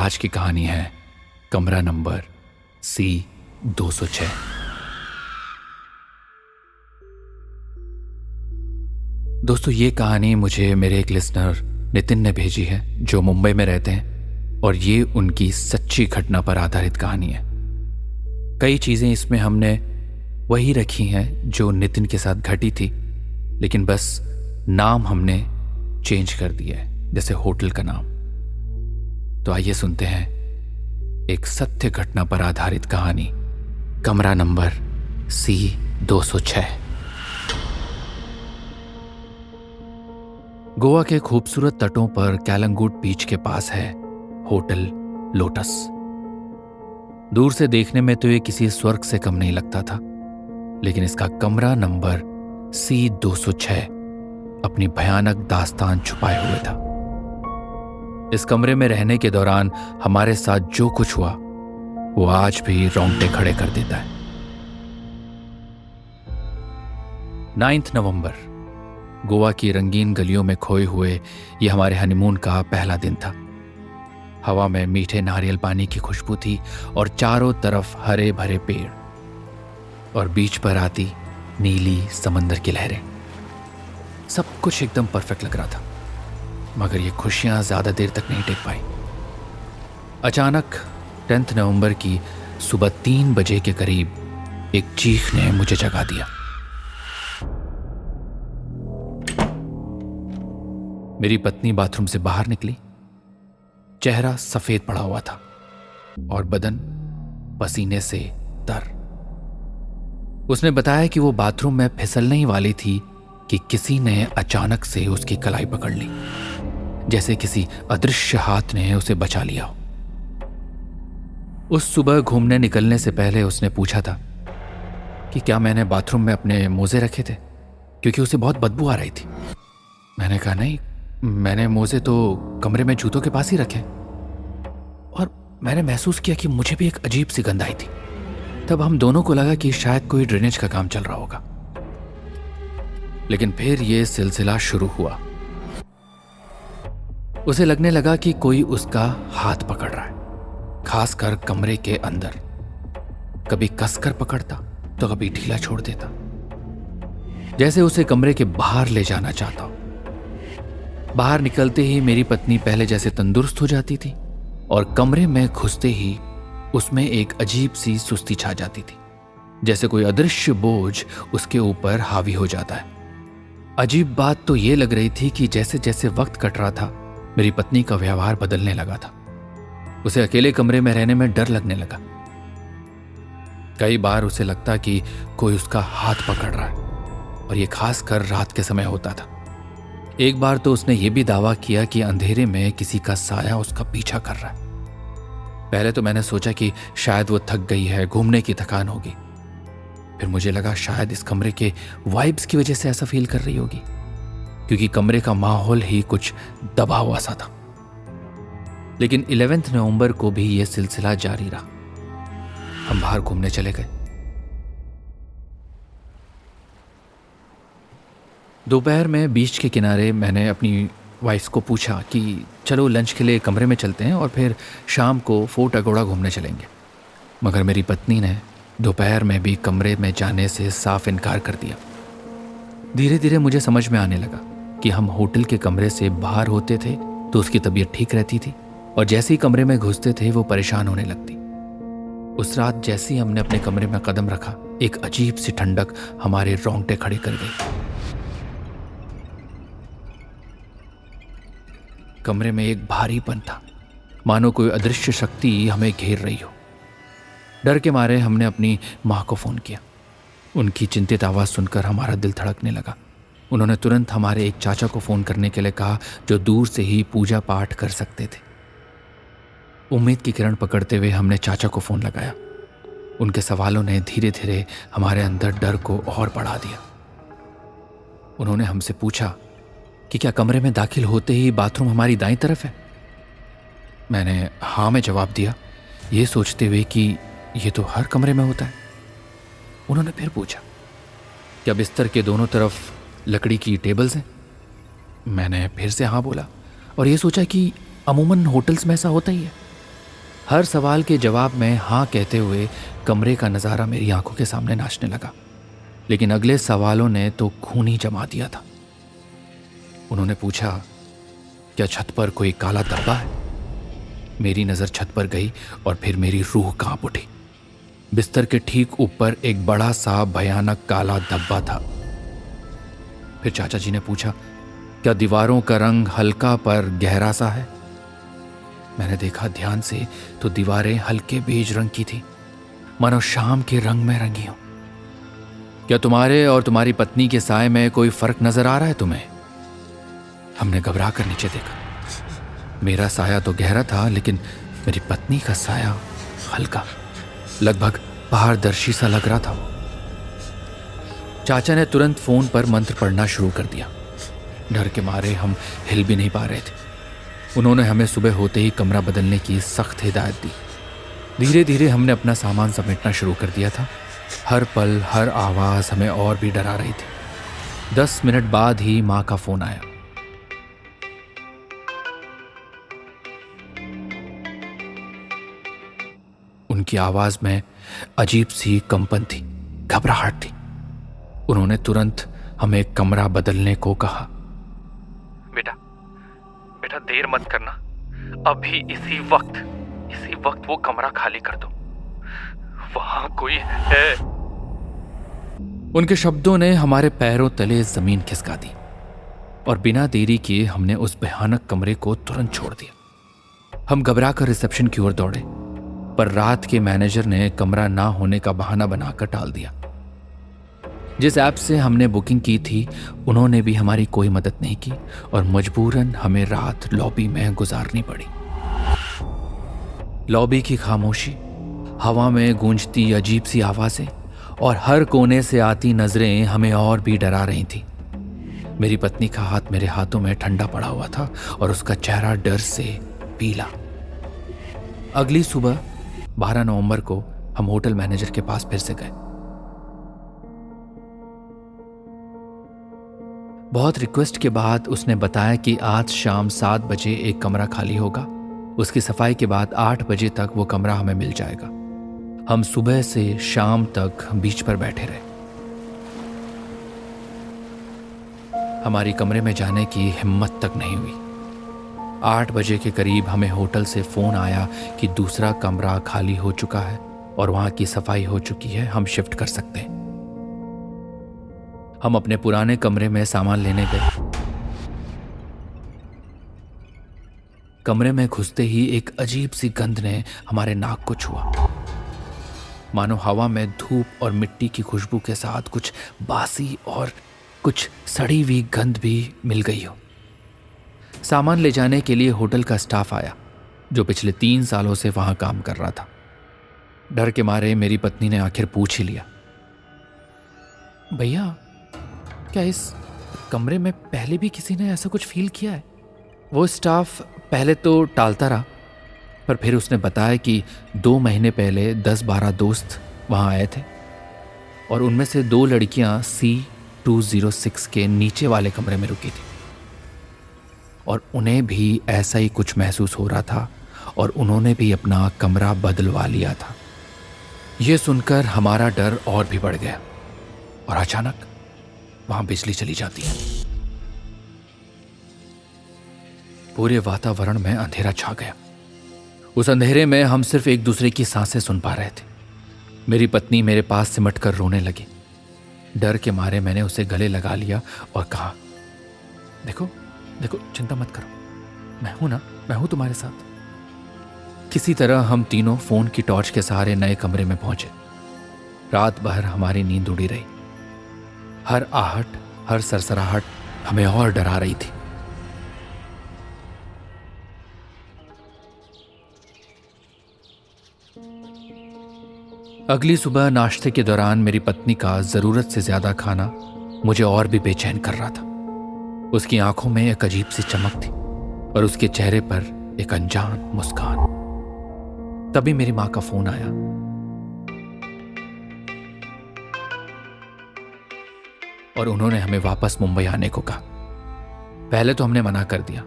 आज की कहानी है कमरा नंबर C-206। दोस्तों, ये कहानी मुझे मेरे एक लिसनर नितिन ने भेजी है, जो मुंबई में रहते हैं, और ये उनकी सच्ची घटना पर आधारित कहानी है। कई चीज़ें इसमें हमने वही रखी हैं जो नितिन के साथ घटी थी, लेकिन बस नाम हमने चेंज कर दिया है, जैसे होटल का नाम। तो आइए सुनते हैं एक सत्य घटना पर आधारित कहानी, कमरा नंबर C-206। गोवा के खूबसूरत तटों पर कैलंगुट बीच के पास है होटल लोटस। दूर से देखने में तो ये किसी स्वर्ग से कम नहीं लगता था, लेकिन इसका कमरा नंबर C-206 अपनी भयानक दास्तान छुपाए हुए था। इस कमरे में रहने के दौरान हमारे साथ जो कुछ हुआ वो आज भी रोंगटे खड़े कर देता है। 9 नवंबर, गोवा की रंगीन गलियों में खोए हुए ये हमारे हनीमून का पहला दिन था। हवा में मीठे नारियल पानी की खुशबू थी और चारों तरफ हरे भरे पेड़ और बीच पर आती नीली समंदर की लहरें। सब कुछ एकदम परफेक्ट लग रहा था, मगर ये खुशियां ज्यादा देर तक नहीं टिक पाई। अचानक 10 नवंबर की सुबह 3 बजे के करीब एक चीख ने मुझे जगा दिया। मेरी पत्नी बाथरूम से बाहर निकली। चेहरा सफेद पड़ा हुआ था और बदन पसीने से तर। उसने बताया कि वो बाथरूम में फिसलने ही वाली थी कि किसी ने अचानक से उसकी कलाई पकड़ ली, जैसे किसी अदृश्य हाथ ने उसे बचा लिया हो। उस सुबह घूमने निकलने से पहले उसने पूछा था कि क्या मैंने बाथरूम में अपने मोजे रखे थे, क्योंकि उसे बहुत बदबू आ रही थी। मैंने कहा नहीं, मैंने मोजे तो कमरे में जूतों के पास ही रखे। और मैंने महसूस किया कि मुझे भी एक अजीब सी गंध आई थी। तब हम दोनों को लगा कि शायद कोई ड्रेनेज का काम चल रहा होगा। लेकिन फिर यह सिलसिला शुरू हुआ। उसे लगने लगा कि कोई उसका हाथ पकड़ रहा है, खासकर कमरे के अंदर। कभी कसकर पकड़ता तो कभी ढीला छोड़ देता, जैसे उसे कमरे के बाहर ले जाना चाहता हो। बाहर निकलते ही मेरी पत्नी पहले जैसे तंदुरुस्त हो जाती थी और कमरे में घुसते ही उसमें एक अजीब सी सुस्ती छा जाती थी, जैसे कोई अदृश्य बोझ उसके ऊपर हावी हो जाता है। अजीब बात तो ये लग रही थी कि जैसे जैसे वक्त कट रहा था, मेरी पत्नी का व्यवहार बदलने लगा था। उसे अकेले कमरे में रहने में डर लगने लगा। कई बार उसे लगता कि कोई उसका हाथ पकड़ रहा है, और यह खासकर रात के समय होता था। एक बार तो उसने यह भी दावा किया कि अंधेरे में किसी का साया उसका पीछा कर रहा है। पहले तो मैंने सोचा कि शायद वो थक गई है, घूमने की थकान होगी। फिर मुझे लगा शायद इस कमरे के वाइब्स की वजह से ऐसा फील कर रही होगी, क्योंकि कमरे का माहौल ही कुछ दबा हुआ सा था। लेकिन 11 नवंबर को भी यह सिलसिला जारी रहा। हम बाहर घूमने चले गए। दोपहर में बीच के किनारे मैंने अपनी वाइफ को पूछा कि चलो लंच के लिए कमरे में चलते हैं और फिर शाम को फोर्ट अगोड़ा घूमने चलेंगे। मगर मेरी पत्नी ने दोपहर में भी कमरे में जाने से साफ इनकार कर दिया। धीरे धीरे मुझे समझ में आने लगा कि हम होटल के कमरे से बाहर होते थे तो उसकी तबीयत ठीक रहती थी, और जैसे ही कमरे में घुसते थे वो परेशान होने लगती। उस रात जैसे ही हमने अपने कमरे में कदम रखा, एक अजीब सी ठंडक हमारे रोंगटे खड़े कर गई। कमरे में एक भारीपन था, मानो कोई अदृश्य शक्ति हमें घेर रही हो। डर के मारे हमने अपनी माँ को फोन किया। उनकी चिंतित आवाज सुनकर हमारा दिल धड़कने लगा। उन्होंने तुरंत हमारे एक चाचा को फोन करने के लिए कहा, जो दूर से ही पूजा पाठ कर सकते थे। उम्मीद की किरण पकड़ते हुए हमने चाचा को फोन लगाया। उनके सवालों ने धीरे धीरे हमारे अंदर डर को और बढ़ा दिया। उन्होंने हमसे पूछा कि क्या कमरे में दाखिल होते ही बाथरूम हमारी दाईं तरफ है। मैंने हाँ में जवाब दिया, ये सोचते हुए कि ये तो हर कमरे में होता है। उन्होंने फिर पूछा, क्या बिस्तर के दोनों तरफ लकड़ी की टेबल्स हैं? मैंने फिर से हाँ बोला और ये सोचा कि अमूमन होटल्स में ऐसा होता ही है। हर सवाल के जवाब में हाँ कहते हुए कमरे का नज़ारा मेरी आंखों के सामने नाचने लगा। लेकिन अगले सवालों ने तो खून ही जमा दिया था। उन्होंने पूछा, क्या छत पर कोई काला धब्बा है? मेरी नज़र छत पर गई और फिर मेरी रूह कांप उठी। बिस्तर के ठीक ऊपर एक बड़ा सा भयानक काला धब्बा था। फिर चाचा जी ने पूछा, क्या दीवारों का रंग हल्का पर गहरा सा है? मैंने देखा ध्यान से तो दीवारें हल्के बेज रंग की थी, मानो शाम के रंग में रंगी हो। क्या तुम्हारे और तुम्हारी पत्नी के साए में कोई फर्क नजर आ रहा है तुम्हें? हमने घबरा कर नीचे देखा। मेरा साया तो गहरा था, लेकिन मेरी पत्नी का साया हल्का, लगभग पारदर्शी सा लग रहा था। चाचा ने तुरंत फोन पर मंत्र पढ़ना शुरू कर दिया। डर के मारे हम हिल भी नहीं पा रहे थे। उन्होंने हमें सुबह होते ही कमरा बदलने की सख्त हिदायत दी। धीरे धीरे हमने अपना सामान समेटना शुरू कर दिया था। हर पल हर आवाज हमें और भी डरा रही थी। 10 मिनट बाद ही मां का फोन आया। उनकी आवाज में अजीब सी कंपन थी, घबराहट थी। उन्होंने तुरंत हमें कमरा बदलने को कहा। बेटा बेटा देर मत करना, अभी इसी वक्त वो कमरा खाली कर दो, वहां कोई है। उनके शब्दों ने हमारे पैरों तले जमीन खिसका दी और बिना देरी किए हमने उस भयानक कमरे को तुरंत छोड़ दिया। हम घबराकर रिसेप्शन की ओर दौड़े, पर रात के मैनेजर ने कमरा ना होने का बहाना बनाकर टाल दिया। जिस ऐप से हमने बुकिंग की थी उन्होंने भी हमारी कोई मदद नहीं की और मजबूरन हमें रात लॉबी में गुजारनी पड़ी। लॉबी की खामोशी, हवा में गूंजती अजीब सी आवाजें और हर कोने से आती नजरें हमें और भी डरा रही थी। मेरी पत्नी का हाथ मेरे हाथों में ठंडा पड़ा हुआ था और उसका चेहरा डर से पीला। अगली सुबह 12 नवंबर को हम होटल मैनेजर के पास फिर से गए। बहुत रिक्वेस्ट के बाद उसने बताया कि आज शाम 7 बजे एक कमरा खाली होगा। उसकी सफाई के बाद 8 बजे तक वो कमरा हमें मिल जाएगा। हम सुबह से शाम तक बीच पर बैठे रहे। हमारी कमरे में जाने की हिम्मत तक नहीं हुई। 8 बजे के करीब हमें होटल से फोन आया कि दूसरा कमरा खाली हो चुका है और वहां की सफाई हो चुकी है, हम शिफ्ट कर सकते हैं। हम अपने पुराने कमरे में सामान लेने गए। कमरे में घुसते ही एक अजीब सी गंध ने हमारे नाक को छुआ, मानो हवा में धूप और मिट्टी की खुशबू के साथ कुछ बासी और कुछ सड़ी हुई गंध भी मिल गई हो। सामान ले जाने के लिए होटल का स्टाफ आया, जो पिछले 3 सालों से वहां काम कर रहा था। डर के मारे मेरी पत्नी ने आखिर पूछ ही लिया, भैया क्या इस कमरे में पहले भी किसी ने ऐसा कुछ फील किया है? वो स्टाफ पहले तो टालता रहा, पर फिर उसने बताया कि 2 महीने पहले 10-12 दोस्त वहां आए थे और उनमें से 2 लड़कियां C206 के नीचे वाले कमरे में रुकी थी और उन्हें भी ऐसा ही कुछ महसूस हो रहा था और उन्होंने भी अपना कमरा बदलवा लिया था। यह सुनकर हमारा डर और भी बढ़ गया और अचानक वहां बिजली चली जाती है। पूरे वातावरण में अंधेरा छा गया। उस अंधेरे में हम सिर्फ एक दूसरे की सांसें सुन पा रहे थे। मेरी पत्नी मेरे पास सिमट कर रोने लगी। डर के मारे मैंने उसे गले लगा लिया और कहा, देखो देखो चिंता मत करो, मैं हूं ना, मैं हूं तुम्हारे साथ। किसी तरह हम तीनों फोन की टॉर्च के सहारे नए कमरे में पहुंचे। रात भर हमारी नींद उड़ी रही। हर आहट, हर सरसराहट हमें और डरा रही थी। अगली सुबह नाश्ते के दौरान मेरी पत्नी का जरूरत से ज्यादा खाना मुझे और भी बेचैन कर रहा था। उसकी आंखों में एक अजीब सी चमक थी और उसके चेहरे पर एक अनजान मुस्कान। तभी मेरी मां का फोन आया। और उन्होंने हमें वापस मुंबई आने को कहा। पहले तो हमने मना कर दिया,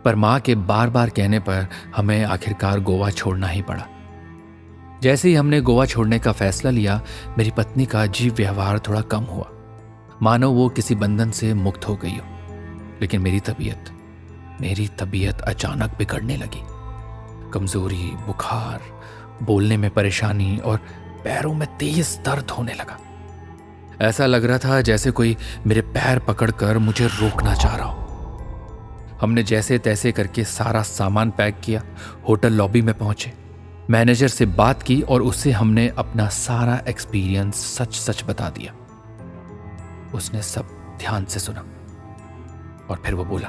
पर माँ के बार बार कहने पर हमें आखिरकार गोवा छोड़ना ही पड़ा। जैसे ही हमने गोवा छोड़ने का फैसला लिया, मेरी पत्नी का अजीब व्यवहार थोड़ा कम हुआ, मानो वो किसी बंधन से मुक्त हो गई हो। लेकिन मेरी तबीयत अचानक बिगड़ने लगी। कमजोरी, बुखार, बोलने में परेशानी और पैरों में तेज दर्द होने लगा। ऐसा लग रहा था जैसे कोई मेरे पैर पकड़कर मुझे रोकना चाह रहा हो। हमने जैसे तैसे करके सारा सामान पैक किया, होटल लॉबी में पहुंचे, मैनेजर से बात की और उससे हमने अपना सारा एक्सपीरियंस सच सच बता दिया। उसने सब ध्यान से सुना और फिर वो बोला,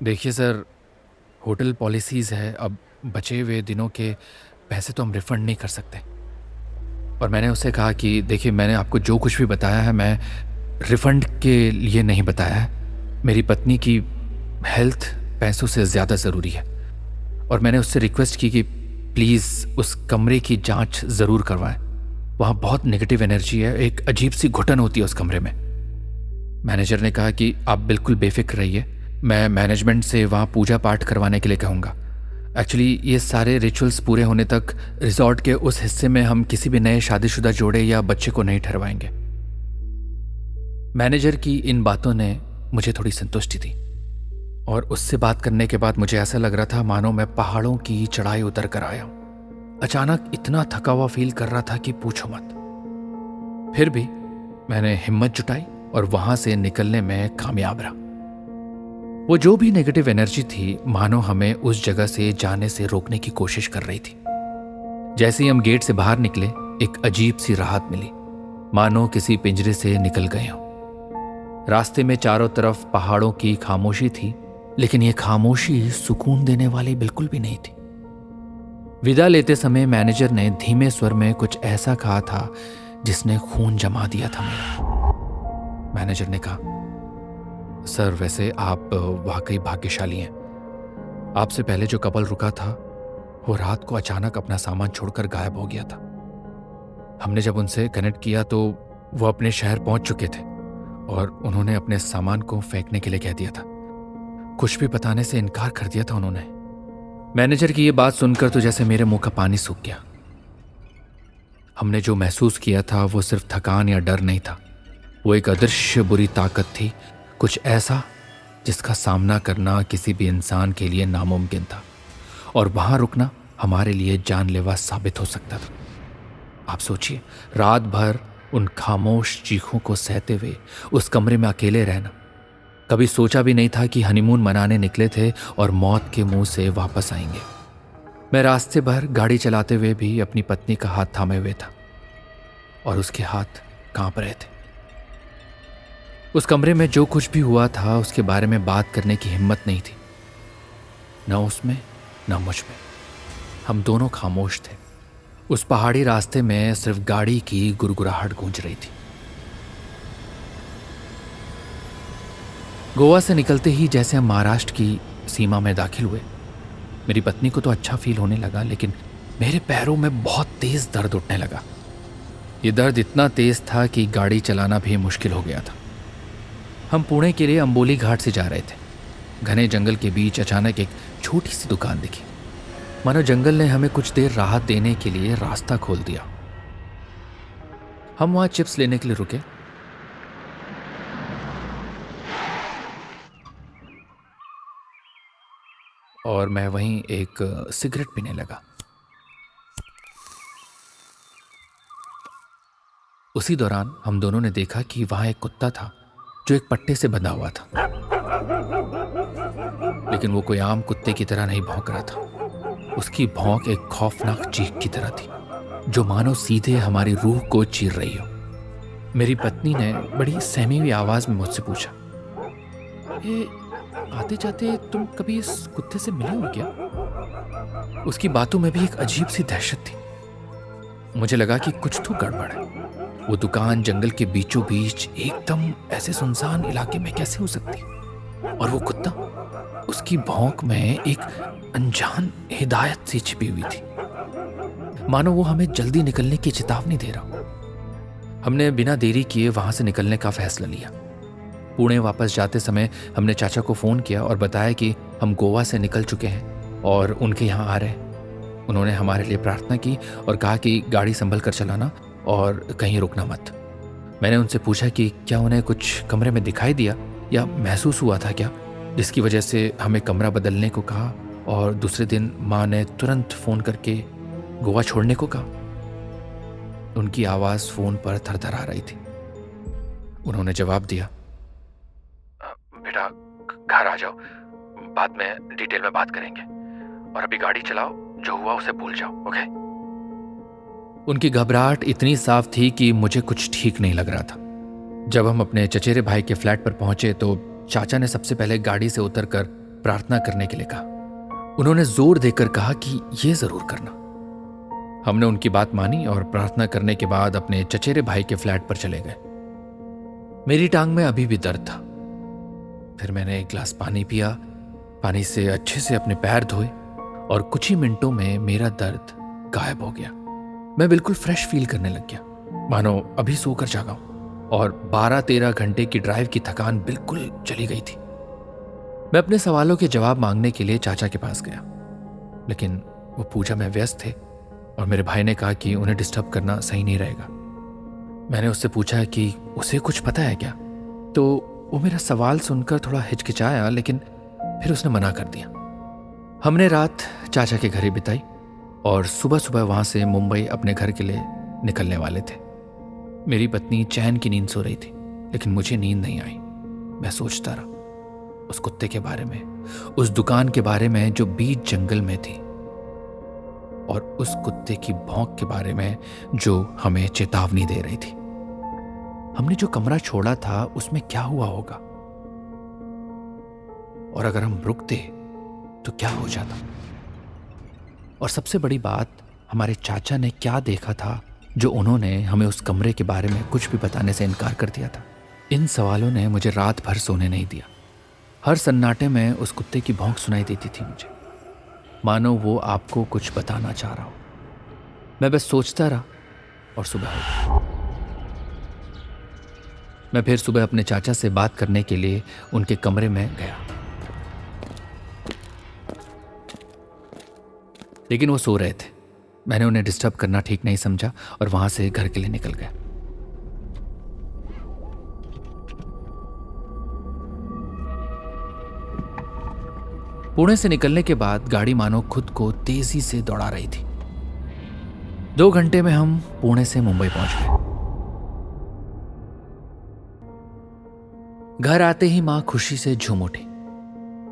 देखिए सर, होटल पॉलिसीज है, अब बचे हुए दिनों के पैसे तो हम रिफंड नहीं कर सकते। और मैंने उससे कहा कि देखिए, मैंने आपको जो कुछ भी बताया है मैं रिफंड के लिए नहीं बताया है। मेरी पत्नी की हेल्थ पैसों से ज़्यादा ज़रूरी है। और मैंने उससे रिक्वेस्ट की कि प्लीज़ उस कमरे की जांच ज़रूर करवाएं। वहाँ बहुत नेगेटिव एनर्जी है, एक अजीब सी घुटन होती है उस कमरे में। मैनेजर ने कहा कि आप बिल्कुल बेफिक्र रहिए, मैं मैनेजमेंट से वहाँ पूजा पाठ करवाने के लिए कहूँगा। एक्चुअली ये सारे रिचुअल्स पूरे होने तक रिजॉर्ट के उस हिस्से में हम किसी भी नए शादीशुदा जोड़े या बच्चे को नहीं ठहरवाएंगे। मैनेजर की इन बातों ने मुझे थोड़ी संतुष्टि दी और उससे बात करने के बाद मुझे ऐसा लग रहा था मानो मैं पहाड़ों की चढ़ाई उतर कर आया हूं। अचानक इतना थका हुआ फील कर रहा था कि पूछो मत। फिर भी मैंने हिम्मत जुटाई और वहां से निकलने में कामयाब रहा। वो जो भी नेगेटिव एनर्जी थी मानो हमें उस जगह से जाने से रोकने की कोशिश कर रही थी। जैसे ही हम गेट से बाहर निकले, एक अजीब सी राहत मिली, मानो किसी पिंजरे से निकल गए हों। रास्ते में चारों तरफ पहाड़ों की खामोशी थी, लेकिन ये खामोशी सुकून देने वाली बिल्कुल भी नहीं थी। विदा लेते समय मैनेजर ने धीमे स्वर में कुछ ऐसा कहा था जिसने खून जमा दिया था मेरा। मैनेजर ने कहा, सर वैसे आप वाकई भाग्यशाली हैं। आपसे पहले जो कपल रुका था वो रात को अचानक अपना सामान छोड़कर गायब हो गया था। हमने जब उनसे कनेक्ट किया तो वो अपने शहर पहुंच चुके थे और उन्होंने अपने सामान को फेंकने के लिए कह दिया था। कुछ भी बताने से इनकार कर दिया था उन्होंने। मैनेजर की ये बात सुनकर तो जैसे मेरे मुंह का पानी सूख गया। हमने जो महसूस किया था वो सिर्फ थकान या डर नहीं था, वो एक अदृश्य बुरी ताकत थी, कुछ ऐसा जिसका सामना करना किसी भी इंसान के लिए नामुमकिन था और वहां रुकना हमारे लिए जानलेवा साबित हो सकता था। आप सोचिए, रात भर उन खामोश चीखों को सहते हुए उस कमरे में अकेले रहना। कभी सोचा भी नहीं था कि हनीमून मनाने निकले थे और मौत के मुंह से वापस आएंगे। मैं रास्ते भर गाड़ी चलाते हुए भी अपनी पत्नी का हाथ थामे हुए था और उसके हाथ कांप रहे थे। उस कमरे में जो कुछ भी हुआ था उसके बारे में बात करने की हिम्मत नहीं थी, न उसमें न मुझ में। हम दोनों खामोश थे। उस पहाड़ी रास्ते में सिर्फ गाड़ी की गुरगुराहट गूंज रही थी। गोवा से निकलते ही जैसे हम महाराष्ट्र की सीमा में दाखिल हुए, मेरी पत्नी को तो अच्छा फील होने लगा, लेकिन मेरे पैरों में बहुत तेज दर्द उठने लगा। ये दर्द इतना तेज था कि गाड़ी चलाना भी मुश्किल हो गया था। हम पुणे के लिए अंबोली घाट से जा रहे थे। घने जंगल के बीच अचानक एक छोटी सी दुकान दिखी, मानो जंगल ने हमें कुछ देर राहत देने के लिए रास्ता खोल दिया। हम वहां चिप्स लेने के लिए रुके। और मैं वहीं एक सिगरेट पीने लगा। उसी दौरान हम दोनों ने देखा कि वहां एक कुत्ता था जो एक पट्टे से बंधा हुआ था, लेकिन वो कोई आम कुत्ते की तरह नहीं भौंक रहा था। उसकी भौंक एक खौफनाक चीख की तरह थी, जो मानो सीधे हमारी रूह को चीर रही हो। मेरी पत्नी ने बड़ी सहमी हुई आवाज में मुझसे पूछा, आते जाते तुम कभी इस कुत्ते से मिले हो क्या? उसकी बातों में भी एक अजीब सी दहशत थी। मुझे लगा कि कुछ तो गड़बड़ है। वो दुकान जंगल के बीचों बीच एकदम ऐसे सुनसान इलाके में कैसे हो सकती? और वो कुत्ता, उसकी भौंक में एक अनजान हिदायत सी छिपी हुई थी, मानो वो हमें जल्दी निकलने की चेतावनी दे रहा। हमने बिना देरी किए वहां से निकलने का फैसला लिया। पुणे वापस जाते समय हमने चाचा को फ़ोन किया और बताया कि हम गोवा से निकल चुके हैं और उनके यहाँ आ रहे हैं। उन्होंने हमारे लिए प्रार्थना की और कहा कि गाड़ी संभल कर चलाना और कहीं रुकना मत। मैंने उनसे पूछा कि क्या उन्हें कुछ कमरे में दिखाई दिया या महसूस हुआ था क्या, जिसकी वजह से हमें कमरा बदलने को कहा और दूसरे दिन माँ ने तुरंत फ़ोन करके गोवा छोड़ने को कहा। उनकी आवाज़ फ़ोन पर थरथरा रही थी। उन्होंने जवाब दिया, बेटा घर आ जाओ, बाद में डिटेल में बात करेंगे और अभी गाड़ी चलाओ, जो हुआ उसे भूल जाओ, ओके। उनकी घबराहट इतनी साफ थी कि मुझे कुछ ठीक नहीं लग रहा था। जब हम अपने चचेरे भाई के फ्लैट पर पहुंचे तो चाचा ने सबसे पहले गाड़ी से उतरकर प्रार्थना करने के लिए कहा। उन्होंने जोर देकर कहा कि यह जरूर करना। हमने उनकी बात मानी और प्रार्थना करने के बाद अपने चचेरे भाई के फ्लैट पर चले गए। मेरी टांग में अभी भी दर्द था। फिर मैंने एक गिलास पानी पिया, पानी से अच्छे से अपने पैर धोए और कुछ ही मिनटों में मेरा दर्द गायब हो गया। मैं बिल्कुल फ्रेश फील करने लग गया, मानो अभी सोकर जागा हूं, और 12-13 घंटे की ड्राइव की थकान बिल्कुल चली गई थी। मैं अपने सवालों के जवाब मांगने के लिए चाचा के पास गया, लेकिन वो पूजा में व्यस्त थे और मेरे भाई ने कहा कि उन्हें डिस्टर्ब करना सही नहीं रहेगा। मैंने उससे पूछा कि उसे कुछ पता है क्या, तो वो मेरा सवाल सुनकर थोड़ा हिचकिचाया, लेकिन फिर उसने मना कर दिया। हमने रात चाचा के घर ही बिताई और सुबह सुबह वहां से मुंबई अपने घर के लिए निकलने वाले थे। मेरी पत्नी चैन की नींद सो रही थी, लेकिन मुझे नींद नहीं आई। मैं सोचता रहा उस कुत्ते के बारे में, उस दुकान के बारे में जो बीच जंगल में थी, और उस कुत्ते की भौंक के बारे में जो हमें चेतावनी दे रही थी। हमने जो कमरा छोड़ा था उसमें क्या हुआ होगा, और अगर हम रुकते तो क्या हो जाता, और सबसे बड़ी बात, हमारे चाचा ने क्या देखा था जो उन्होंने हमें उस कमरे के बारे में कुछ भी बताने से इनकार कर दिया था। इन सवालों ने मुझे रात भर सोने नहीं दिया। हर सन्नाटे में उस कुत्ते की भौंक सुनाई देती थी मुझे, मानो वो आपको कुछ बताना चाह रहा हो। मैं बस सोचता रहा और सुबह हो गई। मैं फिर सुबह अपने चाचा से बात करने के लिए उनके कमरे में गया, लेकिन वो सो रहे थे। मैंने उन्हें डिस्टर्ब करना ठीक नहीं समझा और वहां से घर के लिए निकल गया। पुणे से निकलने के बाद गाड़ी मानो खुद को तेजी से दौड़ा रही थी। 2 घंटे में हम पुणे से मुंबई पहुंच गए। घर आते ही मां खुशी से झूम उठी।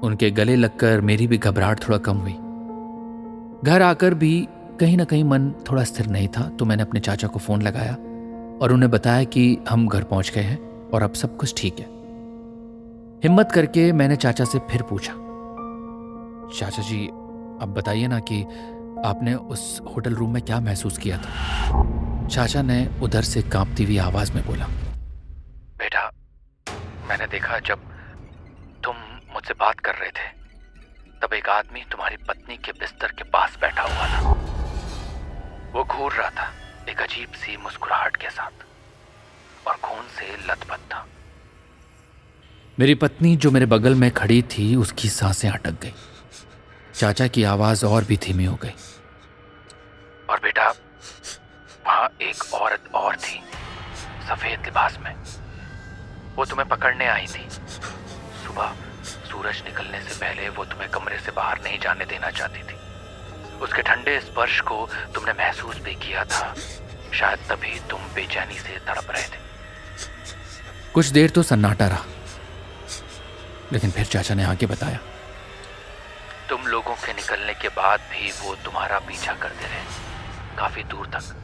उनके गले लगकर मेरी भी घबराहट थोड़ा कम हुई। घर आकर भी कहीं ना कहीं मन थोड़ा स्थिर नहीं था, तो मैंने अपने चाचा को फोन लगाया और उन्हें बताया कि हम घर पहुंच गए हैं और अब सब कुछ ठीक है। हिम्मत करके मैंने चाचा से फिर पूछा, चाचा जी अब बताइए ना कि आपने उस होटल रूम में क्या महसूस किया था। चाचा ने उधर से कांपती हुई आवाज में बोला, बेटा मैंने देखा जब तुम मुझसे बात कर रहे थे तब एक आदमी तुम्हारी पत्नी के बिस्तर के पास बैठा हुआ था। वो घूर रहा था एक अजीब सी मुस्कुराहट के साथ और खून से लथपथ था। मेरी पत्नी जो मेरे बगल में खड़ी थी उसकी सांसें अटक गई। चाचा की आवाज और भी धीमी हो गई, और बेटा वहां एक औरत और थी सफेद लिबास में। वो तुम्हें पकड़ने आई थी। सुबह सूरज निकलने से पहले वो तुम्हें कमरे से बाहर नहीं जाने देना चाहती थी। उसके ठंडे स्पर्श को तुमने महसूस भी किया था। शायद तभी तुम बेचैनी से तड़प रहे थे। कुछ देर तो सन्नाटा रहा, लेकिन फिर चाचा ने आगे बताया, तुम लोगों के निकलने के बाद भी वो तुम्हारा पीछा करते रहे काफी दूर तक,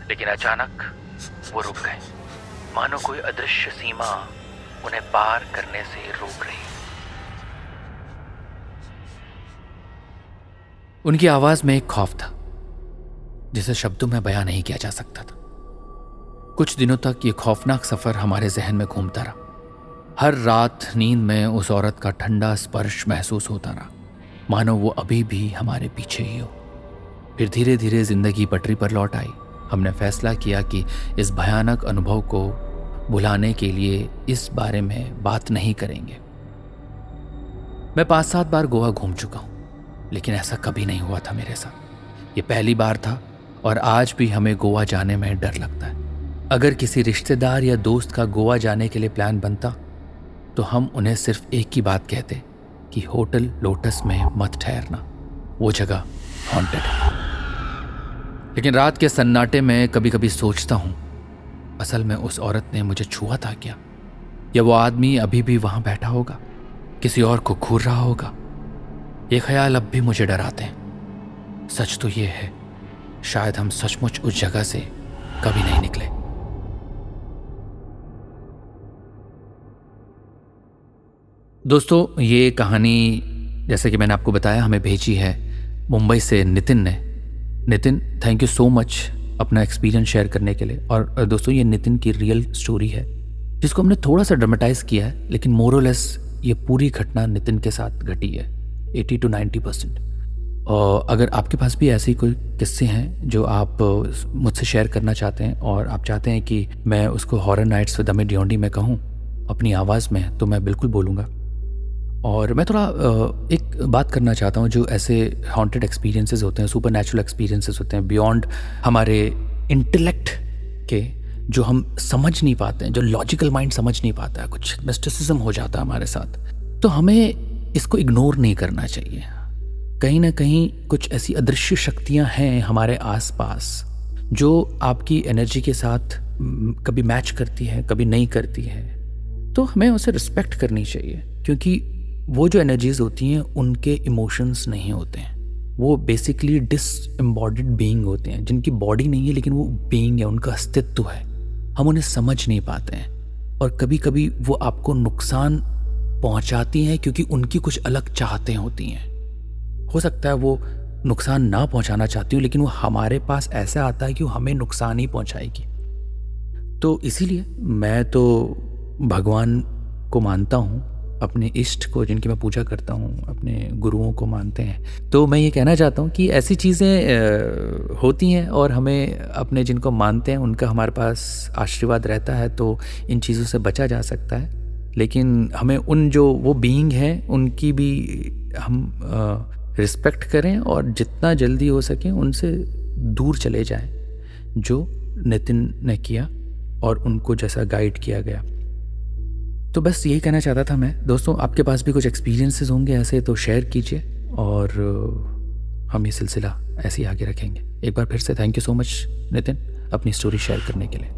लेकिन अचानक वो रुक गए, मानो कोई अदृश्य सीमा उन्हें पार करने से रोक रही। उनकी आवाज में एक खौफ था जिसे शब्दों में बयां नहीं किया जा सकता था। कुछ दिनों तक ये खौफनाक सफर हमारे जहन में घूमता रहा। हर रात नींद में उस औरत का ठंडा स्पर्श महसूस होता रहा, मानो वो अभी भी हमारे पीछे ही हो। फिर धीरे धीरे जिंदगी पटरी पर लौट आई। हमने फैसला किया कि इस भयानक अनुभव को भुलाने के लिए इस बारे में बात नहीं करेंगे। मैं 5-7 बार गोवा घूम चुका हूँ, लेकिन ऐसा कभी नहीं हुआ था मेरे साथ। ये पहली बार था और आज भी हमें गोवा जाने में डर लगता है। अगर किसी रिश्तेदार या दोस्त का गोवा जाने के लिए प्लान बनता तो हम उन्हें सिर्फ एक ही बात कहते कि होटल लोटस में मत ठहरना, वो जगह हॉन्टेड है। लेकिन रात के सन्नाटे में कभी कभी सोचता हूँ, असल में उस औरत ने मुझे छुआ था क्या? या वो आदमी अभी भी वहां बैठा होगा, किसी और को घूर रहा होगा? ये ख्याल अब भी मुझे डराते हैं। सच तो ये है, शायद हम सचमुच उस जगह से कभी नहीं निकले। दोस्तों, ये कहानी जैसे कि मैंने आपको बताया हमें भेजी है मुंबई से नितिन ने। Nitin, thank you so much अपना एक्सपीरियंस शेयर करने के लिए। और दोस्तों, ये नितिन की रियल स्टोरी है जिसको हमने थोड़ा सा ड्रामेटाइज किया है, लेकिन मोरलेस ये पूरी घटना नितिन के साथ घटी है 80 to 90%। और अगर आपके पास भी ऐसी कोई किस्से हैं जो आप मुझसे शेयर करना चाहते हैं और आप चाहते हैं कि मैं उसको हॉरर नाइट्स विद अमित ढियोंडी में कहूँ अपनी आवाज़ में, तो मैं बिल्कुल बोलूँगा। और मैं थोड़ा एक बात करना चाहता हूँ, जो ऐसे हॉन्टेड एक्सपीरियंसेस होते हैं, सुपर नेचुरल एक्सपीरियंसेस होते हैं बियॉन्ड हमारे इंटेलेक्ट के, जो हम समझ नहीं पाते हैं, जो लॉजिकल माइंड समझ नहीं पाता है, कुछ मिस्टिसिज्म हो जाता है हमारे साथ, तो हमें इसको इग्नोर नहीं करना चाहिए। कहीं ना कहीं कुछ ऐसी अदृश्य शक्तियाँ हैं हमारे आसपास जो आपकी एनर्जी के साथ कभी मैच करती है, कभी नहीं करती है, तो हमें उसे रिस्पेक्ट करनी चाहिए। क्योंकि वो जो एनर्जीज होती हैं उनके इमोशंस नहीं होते हैं, वो बेसिकली डिसएम्बॉडीड बीइंग होते हैं, जिनकी बॉडी नहीं है लेकिन वो बीइंग है, उनका अस्तित्व है। हम उन्हें समझ नहीं पाते हैं और कभी कभी वो आपको नुकसान पहुंचाती हैं क्योंकि उनकी कुछ अलग चाहतें होती हैं। हो सकता है वो नुकसान ना पहुंचाना चाहती हो, लेकिन वो हमारे पास ऐसा आता है कि वो हमें नुकसान ही पहुंचाएगी। तो इसीलिए मैं तो भगवान को मानता हूँ, अपने इष्ट को जिनकी मैं पूजा करता हूँ, अपने गुरुओं को मानते हैं। तो मैं ये कहना चाहता हूँ कि ऐसी चीज़ें होती हैं और हमें अपने जिनको मानते हैं उनका हमारे पास आशीर्वाद रहता है, तो इन चीज़ों से बचा जा सकता है। लेकिन हमें उन जो वो बीइंग हैं उनकी भी हम रिस्पेक्ट करें और जितना जल्दी हो सके उनसे दूर चले जाएं, जो नितिन ने किया और उनको जैसा गाइड किया गया। तो बस यही कहना चाहता था मैं। दोस्तों, आपके पास भी कुछ एक्सपीरियंसेस होंगे ऐसे तो शेयर कीजिए और हम ये सिलसिला ऐसे ही आगे रखेंगे। एक बार फिर से thank you so much Nitin, अपनी स्टोरी शेयर करने के लिए।